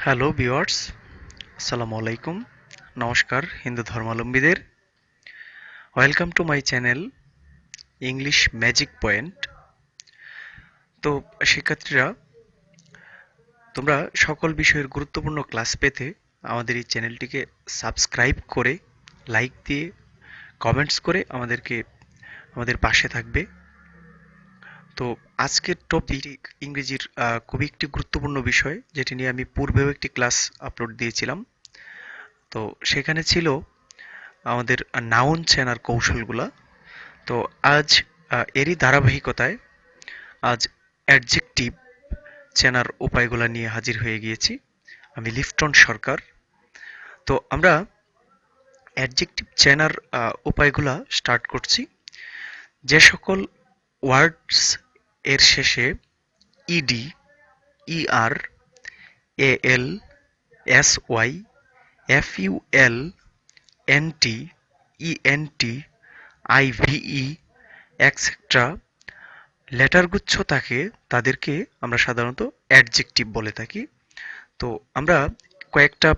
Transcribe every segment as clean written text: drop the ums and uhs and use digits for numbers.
Hello viewers, আসসালামু আলাইকুম। নমস্কার হিন্দু ধর্মাবলম্বীদের। Welcome to my channel English magic point. তো শিক্ষার্থীরা, তোমরা সকল বিষয়ের গুরুত্বপূর্ণ ক্লাস পেতে আমাদের এই চ্যানেলটিকে সাবস্ক্রাইব করে, লাইক দিয়ে, কমেন্টস করে আমাদের পাশে থাকবে। তো আজকের টপিক ইংরেজির খুবই একটি গুরুত্বপূর্ণ বিষয়, যেটি নিয়ে আমি পূর্বেও একটি ক্লাস আপলোড দিয়েছিলাম। তো সেখানে ছিল আমাদের নাউন চেনার কৌশলগুলা। তো আজ এরই ধারাবাহিকতায় আজ অ্যাডজেক্টিভ চেনার উপায়গুলো নিয়ে হাজির হয়ে গিয়েছি। আমি লিফটন সরকার। তো আমরা অ্যাডজেক্টিভ চেনার উপায়গুলা স্টার্ট করছি। যে সকল ওয়ার্ডস এর শেষে E D, E R, A L, S Y, F U L, N T, E N T, I V E, etcetera লেটারগুচ্ছ থাকে, তাদেরকে আমরা সাধারণত অ্যাডজেক্টিভ বলে থাকি। তো আমরা কয়েকটা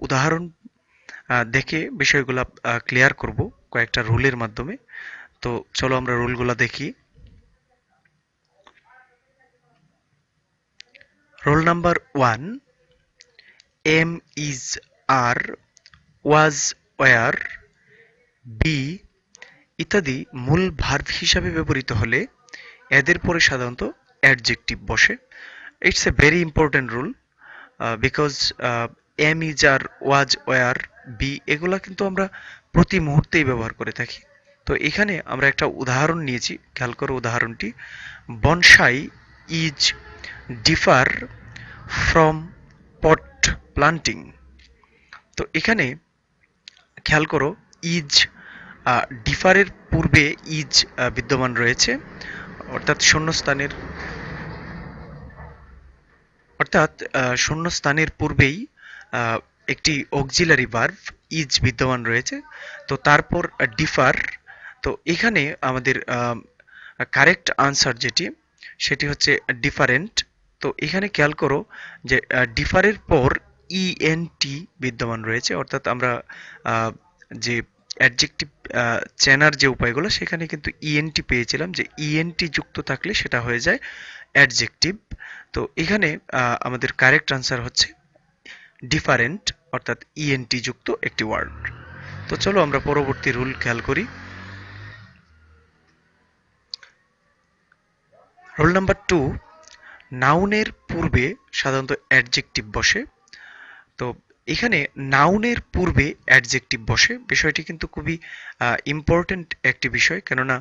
উদাহরণ দেখে বিষয়গুলো ক্লিয়ার করব কয়েকটা রুলের মাধ্যমে। তো চলো আমরা রুলগুলো দেখি। Roll number 1, am, is, are, was, were, be ইত্যাদি মূল ভার্ব হিসাবে ব্যবহৃত হলে এদের পরে সাধারণত অ্যাডজেক্টিভ বসে। It's a very important rule, because am, is, are, was, were, be এগুলা কিন্তু আমরা প্রতি মুহূর্তেই ব্যবহার করে থাকি। তো এখানে আমরা একটা উদাহরণ নিয়েছি, খেয়াল করো উদাহরণটি। Bonsai is differ from pot planting. তো এখানে খেয়াল করো, ইজ ডিফারের পূর্বে ইজ বিদ্যমান রয়েছে, অর্থাৎ শূন্যস্থানের পূর্বেই একটি অক্সিলারি ভার্ব ইজ বিদ্যমান রয়েছে। তো তারপর ডিফার। তো এখানে আমাদের কারেক্ট আনসার সেটি হচ্ছে ডিফারেন্ট। তো এখানে খেয়াল করো যে ডিফারের পর ইএনটি বিদ্যমান রয়েছে, অর্থাৎ আমরা যে অ্যাডজেক্টিভ চেনার যে উপায়গুলো সেখানে কিন্তু ইএনটি পেয়েছিলাম, যে ইএনটি যুক্ত থাকলে সেটা হয়ে যায় অ্যাডজেক্টিভ। তো এখানে আমাদের কারেক্ট আনসার হচ্ছে ডিফারেন্ট, অর্থাৎ ইএনটি যুক্ত একটি ওয়ার্ড। তো চলো আমরা পরবর্তী রুল খেয়াল করি। রুল নাম্বার 2, নাউনের পূর্বে সাধারণত অ্যাডজেক্টিভ বসে। তো এখানে নাউনের পূর্বে অ্যাডজেক্টিভ বসে, বিষয়টি কিন্তু খুবই ইম্পর্টেন্ট একটি বিষয়, কেননা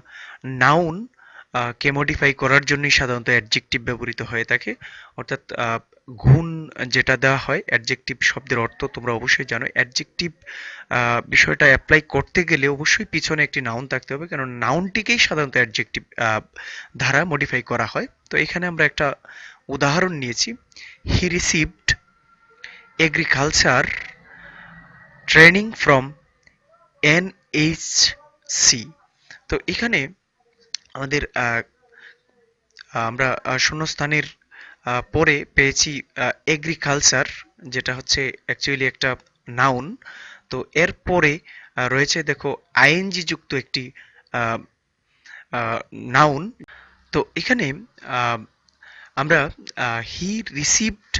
নাউন কে মডিফাই করার জন্যই সাধারণত অ্যাডজেক্টিভ ব্যবহৃত হয়ে থাকে। অর্থাৎ গুণ যেটা দেওয়া হয়, অ্যাডজেক্টিভ শব্দের অর্থ তোমরা অবশ্যই জানো। অ্যাডজেক্টিভ বিষয়টা অ্যাপ্লাই করতে গেলে অবশ্যই পিছনে একটি নাউন থাকতে হবে, কারণ নাউনটিকেই সাধারণত অ্যাডজেক্টিভ দ্বারা মডিফাই করা হয়। তো এখানে আমরা একটা উদাহরণ নিয়েছি। He received agriculture training from NHC. তো এখানে আমাদের আমরা শূন্যস্থানের পরে পেয়েছি এগ্রিকালচার, যেটা হচ্ছে অ্যাকচুয়ালি একটা নাউন। তো এর পরে রয়েছে দেখো আইএনজি যুক্ত একটি নাউন। তো এখানে আহ, আমরা হি received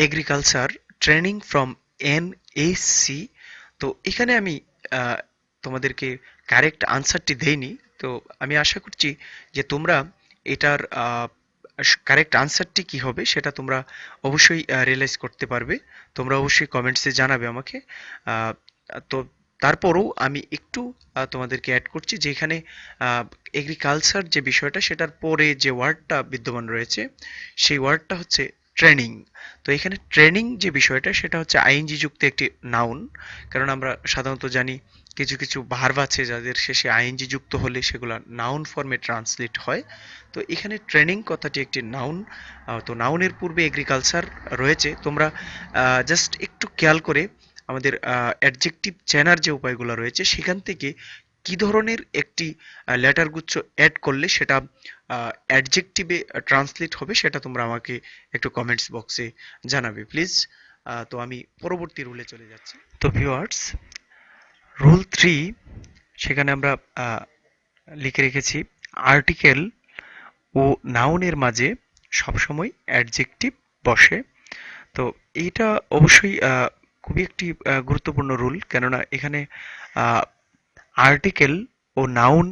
agriculture training from NSC. তো এখানে আমি আহ, তোমাদেরকে কারেক্ট আনসারটি দেইনি। তো আমি আশা করছি যে তোমরা এটার কারেক্ট আনসারটি কি হবে সেটা তোমরা অবশ্যই রিয়েলাইজ করতে পারবে। তোমরা অবশ্যই কমেন্টসে জানাবে আমাকে। আহ, তো তারপরেও আমি একটু তোমাদেরকে অ্যাড করছি, যে এখানে এগ্রিকালচার যে বিষয়টা সেটার পরে যে ওয়ার্ডটা বিদ্যমান রয়েছে সেই ওয়ার্ডটা হচ্ছে ট্রেনিং। তো এখানে ট্রেনিং যে বিষয়টা সেটা হচ্ছে আইএনজি যুক্ত একটি নাউন, কারণ আমরা সাধারণত জানি কিছু কিছু ভার্ব আছে যাদের শেষে আইএনজি যুক্ত হলে সেগুলো নাউন ফর্মে ট্রান্সলেট হয়। তো এখানে ট্রেনিং কথাটি একটি নাউন। তো নাউনের পূর্বে এগ্রিকালচার রয়েছে। তোমরা জাস্ট একটু খেয়াল করে আমাদের অ্যাডজেক্টিভ চেনার যে উপায়গুলো রয়েছে সেখান থেকে কি ধরনের একটি লেটার গুচ্ছ অ্যাড করলে সেটা অ্যাডজেক্টিভে ট্রান্সলেট হবে সেটা তোমরা আমাকে একটু কমেন্টস বক্সে জানাবে প্লিজ। তো আমি পরবর্তী রুলে চলে যাচ্ছি। তো ভিউয়ার্স, রুল 3 সেখানে আমরা আহ, লিখে রেখেছি আর্টিকেল ও নাউনের মাঝে সবসময় অ্যাডজেক্টিভ বসে। তো এইটা অবশ্যই খুবই একটি গুরুত্বপূর্ণ রুল, কেননা এখানে আর্টিকেল ও নাউন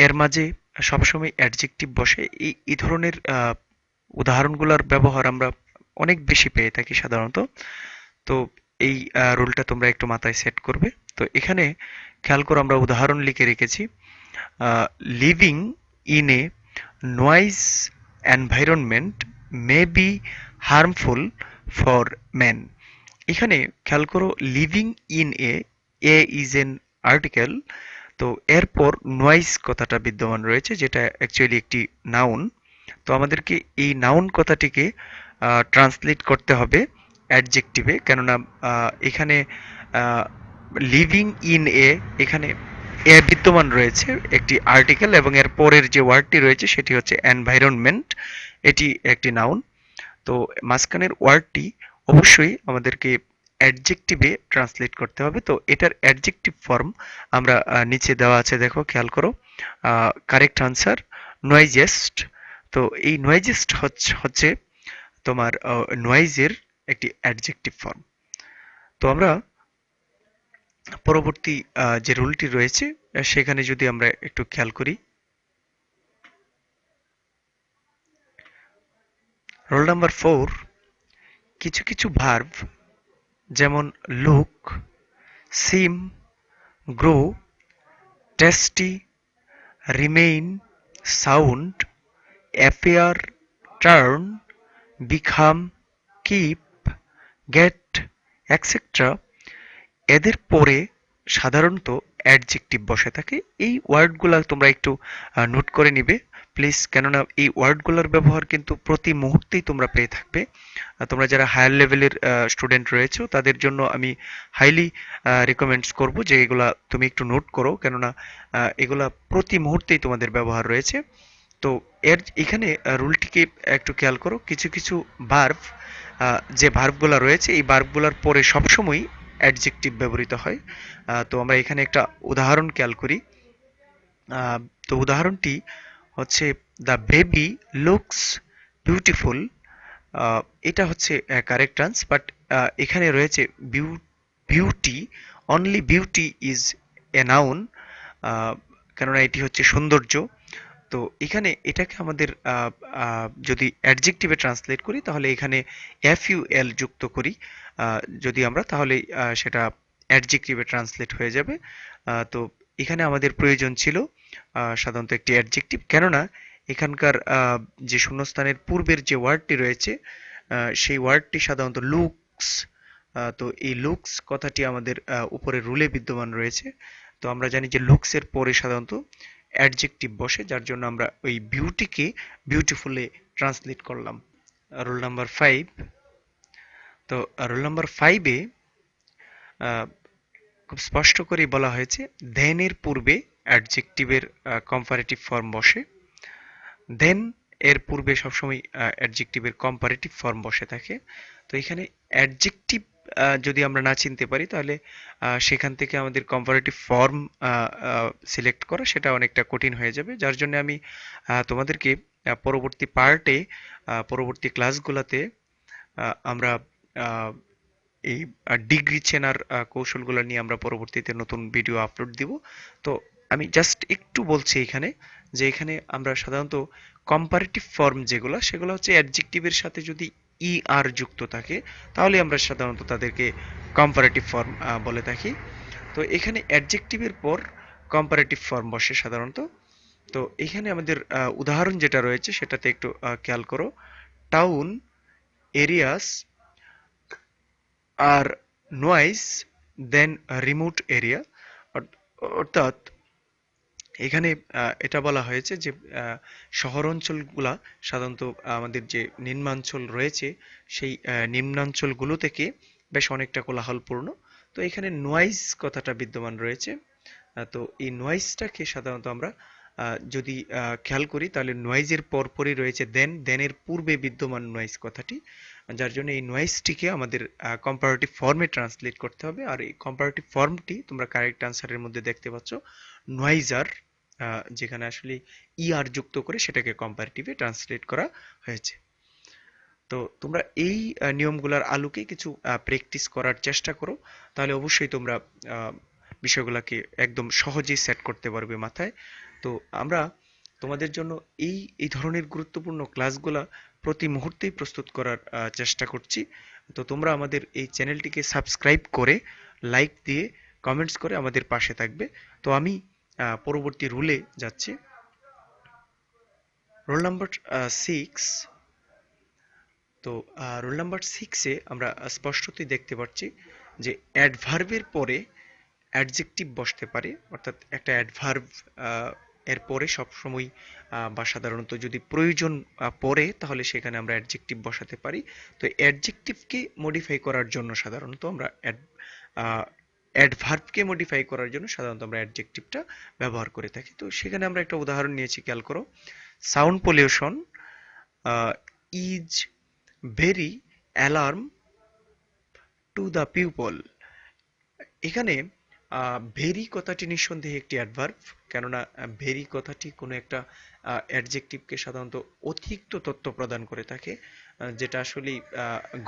এর মাঝে সবসময় অ্যাডজেক্টিভ বসে। এই ধরনের উদাহরণগুলোর ব্যবহার আমরা অনেক বেশি পেয়ে থাকি সাধারণত। তো এই রুলটা তোমরা একটু মাথায় সেট করবে। তো এখানে খেয়াল করো, আমরা উদাহরণ লিখে রেখেছি living in a noise environment may be harmful for man. এখানে খেয়াল করো, living in a is an article. তো এরপর নয়েজ কথাটা বিদ্যমান রয়েছে, যেটা অ্যাকচুয়ালি একটি নাউন। তো আমাদেরকে এই নাউন কথাটিকে ট্রান্সলেট করতে হবে অ্যাডজেক্টিভে, কেননা এখানে লিভিং ইন এখানে বিদ্যমান রয়েছে একটি আর্টিকেল, এবং এর পরের যে ওয়ার্ডটি রয়েছে সেটি হচ্ছে এনভায়রনমেন্ট, এটি একটি নাউন। তো মাঝখানের ওয়ার্ডটি অবশ্যই আমাদেরকে অ্যাডজেক্টিভে ট্রান্সলেট করতে হবে। তো এটার অ্যাডজেক্টিভ ফর্ম আমরা নিচে দেওয়া আছে, দেখো খেয়াল করো। Correct answer noisiest. তো এই নয়েজেস্ট হচ্ছে তোমার নয়েজের একটি অ্যাডজেক্টিভ ফর্ম। তো আমরা পরবর্তী যে রুলটি রয়েছে সেখানে যদি আমরা একটু খেয়াল করি, রোল নাম্বার 4, কিছু কিছু ভার্ব যেমন look, seem, grow, tasty, remain, sound, appear, turn, become, keep, get, etcetera, এদের পরে সাধারণত অ্যাডজেক্টিভ বসে থাকে। এই ওয়ার্ডগুলা তোমরা একটু নোট করে নিবে প্লিজ, কেননা এই ওয়ার্ডগুলোর ব্যবহার কিন্তু প্রতি মুহূর্তেই তোমরা পেয়ে থাকবে। তোমরা যারা হায়ার লেভেলের স্টুডেন্ট রয়েছো তাদের জন্য আমি হাইলি রিকমেন্ডস করব যে এগুলা তুমি একটু নোট করো, কেননা এগুলা প্রতি মুহূর্তেই তোমাদের ব্যবহার রয়েছে। তো এখানে রুলটিকে একটু খেয়াল করো, কিছু কিছু ভার্ব, যে ভার্বগুলো রয়েছে এই ভার্বগুলোর পরে সবসময় অ্যাডজেক্টিভ ব্যবহৃত হয়। তো আমরা এখানে একটা উদাহরণ খেয়াল করি। আহ, তো উদাহরণটি হচ্ছে দ্য বেবি লুকস বিউটিফুল। এটা হচ্ছে কারেক্ট আনস, বাট এখানে রয়েছে beauty, only beauty is a noun, কেননা এটি হচ্ছে সৌন্দর্য। তো এখানে এটাকে আমাদের যদি অ্যাডজেক্টিভে ট্রান্সলেট করি তাহলে এখানে এফইউএল যুক্ত করি যদি আমরা, তাহলে সেটা অ্যাডজেক্টিভে ট্রান্সলেট হয়ে যাবে। তো এখানে আমাদের প্রয়োজন ছিল সাধারণত একটি অ্যাডজেক্টিভ, কেননা এখানকার যে শূন্যস্থানের পূর্বের যে ওয়ার্ডটি রয়েছে সেই ওয়ার্ডটি সাধারণত লুকস। তো এই লুকস কথাটি আমাদের উপরে রুলে বিদ্যমান রয়েছে। তো আমরা জানি যে লুকসের পরে সাধারণত অ্যাডজেক্টিভ বসে, যার জন্য আমরা ওই বিউটিকে বিউটিফুলে ট্রান্সলেট করলাম। Roll number 5। তো রোল নাম্বার 5-এ খুব স্পষ্ট করে বলা হয়েছে দেন এর পূর্বে অ্যাডজেক্টিভের কম্পারেটিভ ফর্ম বসে। দেন এর পূর্বে সবসময় অ্যাডজেক্টিভের কম্পারেটিভ ফর্ম বসে থাকে। তো এখানে অ্যাডজেক্টিভ যদি আমরা না চিনতে পারি তাহলে সেখান থেকে আমাদের কম্পারেটিভ ফর্ম সিলেক্ট করা সেটা অনেকটা কঠিন হয়ে যাবে, যার জন্য আমি তোমাদেরকে পরবর্তী পার্টে, পরবর্তী ক্লাসগুলোতে আমরা এই ডিগ্রি চেনার কৌশলগুলো নিয়ে আমরা পরবর্তীতে নতুন ভিডিও আপলোড দিব। তো আমি জাস্ট একটু বলছি এখানে যে এখানে আমরা সাধারণত কম্পারেটিভ ফর্ম যেগুলো সেগুলো হচ্ছে অ্যাডজেক্টিভের সাথে যদি ই আর যুক্ত থাকে তাহলে আমরা সাধারণত তাদেরকে কম্পারেটিভ ফর্ম বলে থাকি। তো এখানে অ্যাডজেক্টিভের পর কম্পারেটিভ ফর্ম বসে সাধারণত। তো এখানে আমাদের উদাহরণ যেটা রয়েছে সেটাতে একটু খেয়াল করো। Town areas are noise than remote area. অর্থাৎ এখানে এটা বলা হয়েছে যে শহর অঞ্চলগুলা সাধারণত আমাদের যে নিম্নাঞ্চল রয়েছে সেই নিম্নাঞ্চলগুলো থেকে বেশ অনেকটা কোলাহলপূর্ণ। তো এখানে নয়েজ কথাটা বিদ্যমান রয়েছে। তো এই নয়েজটাকে সাধারণত আমরা যদি খেয়াল করি তাহলে নয়েজের পরপরই রয়েছে দেন, দেনের পূর্বে বিদ্যমান নয়েজ কথাটি, যার জন্য এই নয়েজটিকে আমাদের কম্পারেটিভ ফর্মে ট্রান্সলেট করতে হবে। আর এই কম্পারেটিভ ফর্মটি তোমরা কারেক্ট আনসারের মধ্যে দেখতে পাচ্ছ, নয়েজার, যেখানে আসলে ইআর যুক্ত করে সেটাকে কম্পারেটিভে ট্রান্সলেট করা হয়েছে। তো তোমরা এই নিয়মগুলোর আলোকে কিছু প্র্যাকটিস করার চেষ্টা করো, তাহলে অবশ্যই তোমরা আহ, বিষয়গুলোকে একদম সহজেই সেট করতে পারবে মাথায়। তো আমরা তোমাদের জন্য এই এই ধরনের গুরুত্বপূর্ণ ক্লাসগুলা প্রতি মুহূর্তেই প্রস্তুত করার চেষ্টা করছি। তো তোমরা আমাদের এই চ্যানেলটিকে সাবস্ক্রাইব করে, লাইক দিয়ে, কমেন্টস করে আমাদের পাশে থাকবে। তো আমি পরবর্তী রুলে যাচ্ছি। Roll number 6। তো রোল নাম্বার 6-এ আমরা স্পষ্টতই দেখতে পাচ্ছি যে অ্যাডভার্বের পরে অ্যাডজেক্টিভ বসতে পারে, অর্থাৎ একটা অ্যাডভার্ব এর পরে সবসময় বা সাধারণত যদি প্রয়োজন পড়ে তাহলে সেখানে আমরা অ্যাডজেক্টিভ বসাতে পারি। তো অ্যাডজেক্টিভকে মডিফাই করার জন্য সাধারণত আমরা অ্যাডভার্বকে মডিফাই করার জন্য সাধারণত আমরা অ্যাডজেক্টিভটা ব্যবহার করে থাকি। তো সেখানে আমরা একটা উদাহরণ নিয়েছি, খেয়াল করো। Sound pollution is very alarm to the people. এখানে ভেরি কথাটি নিঃসন্দেহে একটি অ্যাডভার্ব, কেননা ভেরি কথাটি কোনো একটা অ্যাডজেক্টিভকে সাধারণত অতিরিক্ত তথ্য প্রদান করে থাকে, যেটা আসলে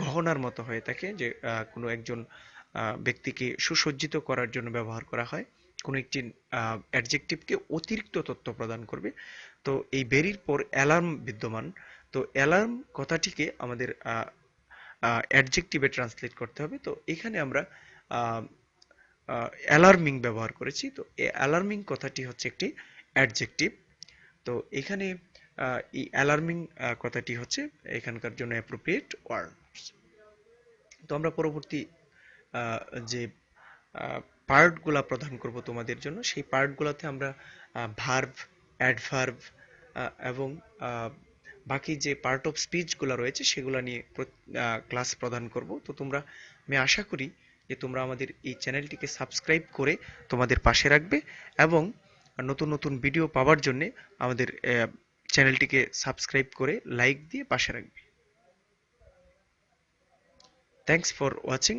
গহনার মতো হয়ে থাকে, যে কোনো একজন ব্যক্তিকে সুসজ্জিত করার জন্য ব্যবহার করা হয়। কোনো একটি অ্যাডজেক্টিভকে অতিরিক্ত তথ্য প্রদান করবে। তো এই ভেরির পর অ্যালার্ম বিদ্যমান। তো অ্যালার্ম কথাটিকে আমাদের অ্যাডজেক্টিভে ট্রান্সলেট করতে হবে। তো এখানে আমরা অ্যালার্মিং ব্যবহার করেছি। তো অ্যালার্মিং কথাটি হচ্ছে একটি অ্যাডজেক্টিভ। তো এখানে এই অ্যালার্মিং কথাটি হচ্ছে এখানকার জন্য অ্যাপ্রোপ্রিয়েট ওয়ার্ড। তো আমরা পরবর্তী আহ, যে পার্টগুলা প্রদান করব তোমাদের জন্য, সেই পার্টগুলোতে আমরা ভার্ব, অ্যাডভার্ব এবং বাকি যে পার্ট অফ স্পিচগুলো রয়েছে সেগুলো নিয়ে ক্লাস প্রদান করব। তো তোমরা, আমি আশা করি যে তোমরা আমাদের এই চ্যানেলটিকে সাবস্ক্রাইব করে তোমাদের পাশে রাখবে এবং নতুন নতুন ভিডিও পাওয়ার জন্য আমাদের চ্যানেলটিকে সাবস্ক্রাইব করে লাইক দিয়ে পাশে রাখবে। Thanks for watching.